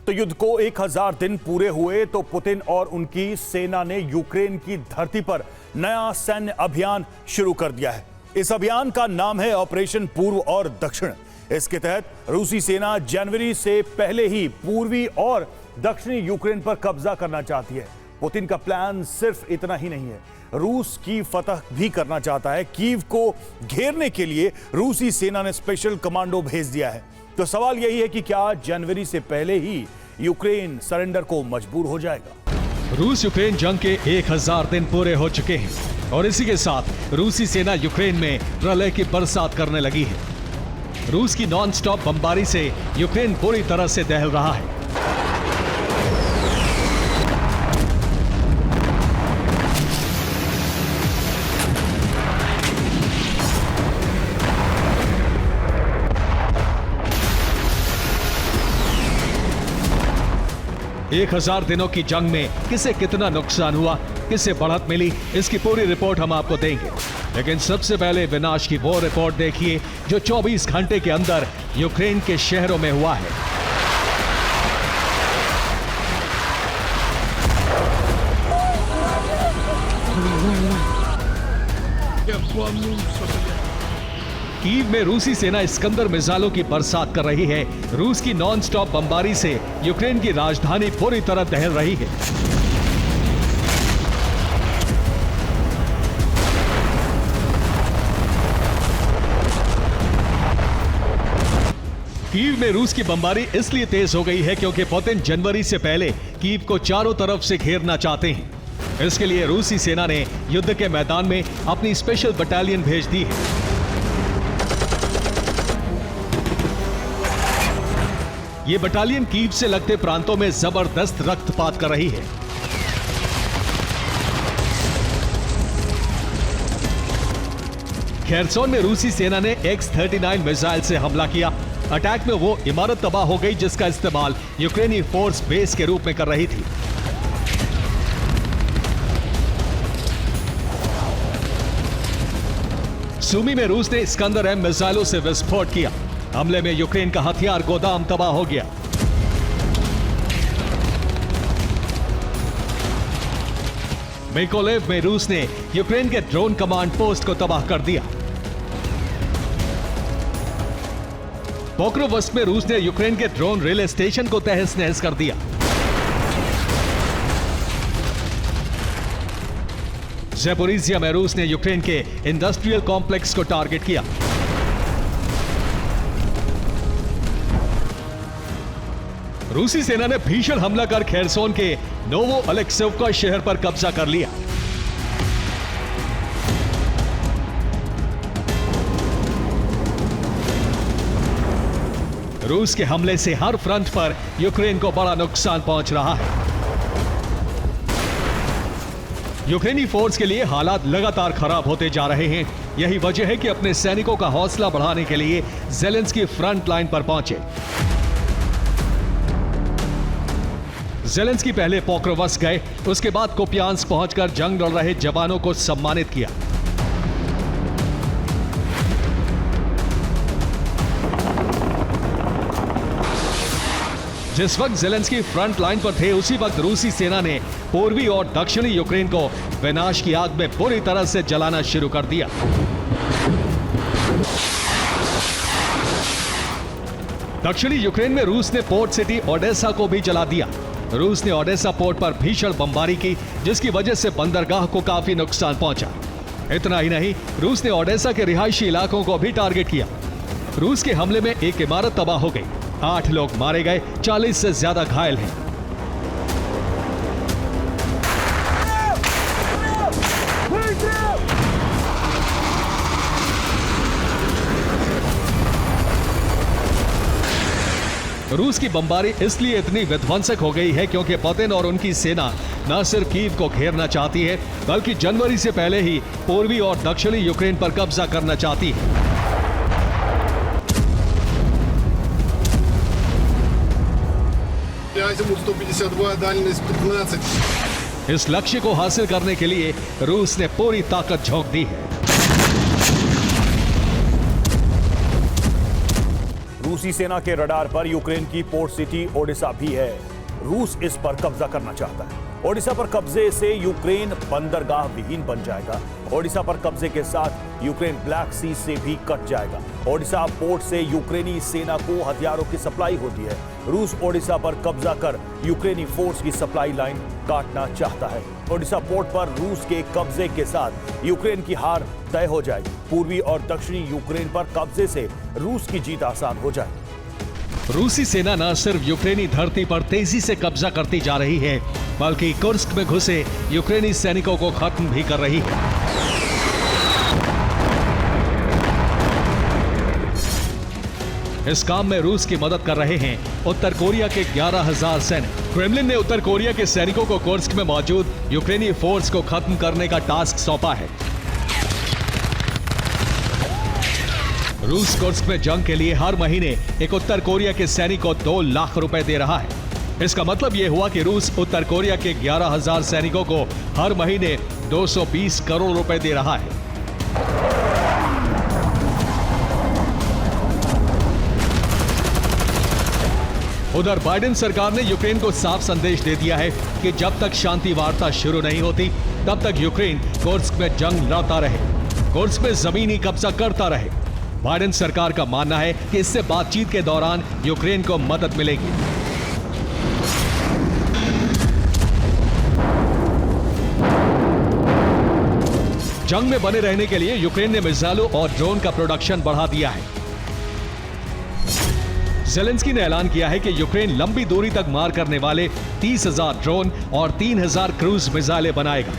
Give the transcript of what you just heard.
तो युद्ध को 1000 दिन पूरे हुए तो पुतिन और उनकी सेना ने यूक्रेन की धरती पर नया सैन्य अभियान शुरू कर दिया है। इस अभियान का नाम है ऑपरेशन पूर्व और दक्षिण। इसके तहत रूसी सेना जनवरी से पहले ही पूर्वी और दक्षिणी यूक्रेन पर कब्जा करना चाहती है। पुतिन का प्लान सिर्फ इतना ही नहीं है, रूस की फतह भी करना चाहता है। कीव को घेरने के लिए रूसी सेना ने स्पेशल कमांडो भेज दिया है। तो सवाल यही है कि क्या जनवरी से पहले ही यूक्रेन सरेंडर को मजबूर हो जाएगा? रूस यूक्रेन जंग के 1000 दिन पूरे हो चुके हैं और इसी के साथ रूसी सेना यूक्रेन में प्रलय की बरसात करने लगी है। रूस की नॉन स्टॉप बमबारी से यूक्रेन पूरी तरह से दहल रहा है। एक 1000 दिनों की जंग में किसे कितना नुकसान हुआ, किसे बढ़त मिली, इसकी पूरी रिपोर्ट हम आपको देंगे। लेकिन सबसे पहले विनाश की वो रिपोर्ट देखिए जो 24 घंटे के अंदर यूक्रेन के शहरों में हुआ है। कीव में रूसी सेना इस्कंदर मिसाइलों की बरसात कर रही है। रूस की नॉन स्टॉप बमबारी से यूक्रेन की राजधानी पूरी तरह दहल रही है। कीव में रूस की बमबारी इसलिए तेज हो गई है क्योंकि पुतिन जनवरी से पहले कीव को चारों तरफ से घेरना चाहते हैं। इसके लिए रूसी सेना ने युद्ध के मैदान में अपनी स्पेशल बटालियन भेज दी है। ये बटालियन कीव से लगते प्रांतों में जबरदस्त रक्तपात कर रही है। खेरसोन में रूसी सेना ने X-39 मिसाइल से हमला किया। अटैक में वो इमारत तबाह हो गई जिसका इस्तेमाल यूक्रेनी फोर्स बेस के रूप में कर रही थी। सूमी में रूस ने इस्कंदर M मिसाइलों से विस्फोट किया। हमले में यूक्रेन का हथियार गोदाम तबाह हो गया। मिकोलेव में रूस ने यूक्रेन के ड्रोन कमांड पोस्ट को तबाह कर दिया। पोक्रोवस्क में रूस ने यूक्रेन के ड्रोन रिले स्टेशन को तहस नहस कर दिया। ज़ैपोरिज़िया में रूस ने यूक्रेन के इंडस्ट्रियल कॉम्प्लेक्स को टारगेट किया। रूसी सेना ने भीषण हमला कर खेरसोन के नोवो अलेक्सेवका शहर पर कब्जा कर लिया। रूस के हमले से हर फ्रंट पर यूक्रेन को बड़ा नुकसान पहुंच रहा है। यूक्रेनी फोर्स के लिए हालात लगातार खराब होते जा रहे हैं। यही वजह है कि अपने सैनिकों का हौसला बढ़ाने के लिए ज़ेलेंस्की फ्रंट लाइन पर पहुंचे। ज़ेलेंस्की पहले पोक्रोवस्क गए, उसके बाद कुपियांस्क पहुंचकर जंग लड़ रहे जवानों को सम्मानित किया। जिस वक्त ज़ेलेंस्की फ्रंट लाइन पर थे उसी वक्त रूसी सेना ने पूर्वी और दक्षिणी यूक्रेन को विनाश की आग में पूरी तरह से जलाना शुरू कर दिया। दक्षिणी यूक्रेन में रूस ने पोर्ट सिटी ओडेसा को भी जला दिया। रूस ने ओडेसा पोर्ट पर भीषण बमबारी की जिसकी वजह से बंदरगाह को काफी नुकसान पहुंचा। इतना ही नहीं, रूस ने ओडेसा के रिहायशी इलाकों को भी टारगेट किया। रूस के हमले में एक इमारत तबाह हो गई, 8 लोग मारे गए, 40 से ज्यादा घायल हैं। रूस की बमबारी इसलिए इतनी विध्वंसक हो गई है क्योंकि पुतिन और उनकी सेना न सिर्फ कीव को घेरना चाहती है बल्कि जनवरी से पहले ही पूर्वी और दक्षिणी यूक्रेन पर कब्जा करना चाहती है। इस लक्ष्य को हासिल करने के लिए रूस ने पूरी ताकत झोंक दी है। रूसी सेना के रडार पर यूक्रेन की पोर्ट सिटी ओडेसा भी है। रूस इस पर कब्जा करना चाहता है। ओडिशा पर कब्जे से यूक्रेन बंदरगाह विहीन बन जाएगा। ओडिशा पर कब्जे के साथ यूक्रेन ब्लैक सी से भी कट जाएगा। ओडिशा पोर्ट से यूक्रेनी सेना को हथियारों की सप्लाई होती है। रूस ओडिशा पर कब्जा कर यूक्रेनी फोर्स की सप्लाई लाइन काटना चाहता है। ओडिशा पोर्ट पर रूस के कब्जे के साथ यूक्रेन की हार तय हो जाएगी। पूर्वी और दक्षिणी यूक्रेन पर कब्जे से रूस की जीत आसान हो जाएगी। रूसी सेना न सिर्फ यूक्रेनी धरती पर तेजी से कब्जा करती जा रही है, बल्कि कुर्स्क में घुसे यूक्रेनी सैनिकों को खत्म भी कर रही है। इस काम में रूस की मदद कर रहे हैं उत्तर कोरिया के 11,000 सैनिक। क्रेमलिन ने उत्तर कोरिया के सैनिकों को कुर्स्क में मौजूद यूक्रेनी फोर्स को खत्म करने का टास्क सौंपा है। रूस कुर्स्क में जंग के लिए हर महीने एक उत्तर कोरिया के सैनिक को 2 लाख रुपए दे रहा है। इसका मतलब यह हुआ कि रूस उत्तर कोरिया के 11,000 सैनिकों को हर महीने 220 करोड़ रुपए दे रहा है। उधर बाइडेन सरकार ने यूक्रेन को साफ संदेश दे दिया है कि जब तक शांति वार्ता शुरू नहीं होती, तब तक यूक्रेन कुर्स्क में जंग लड़ता रहे, कुर्स्क में जमीनी कब्जा करता रहे। बाइडेन सरकार का मानना है कि इससे बातचीत के दौरान यूक्रेन को मदद मिलेगी। जंग में बने रहने के लिए यूक्रेन ने मिसाइलों और ड्रोन का प्रोडक्शन बढ़ा दिया है। ज़ेलेंस्की ने ऐलान किया है कि यूक्रेन लंबी दूरी तक मार करने वाले 30,000 ड्रोन और 3,000 क्रूज मिसाइलें बनाएगा।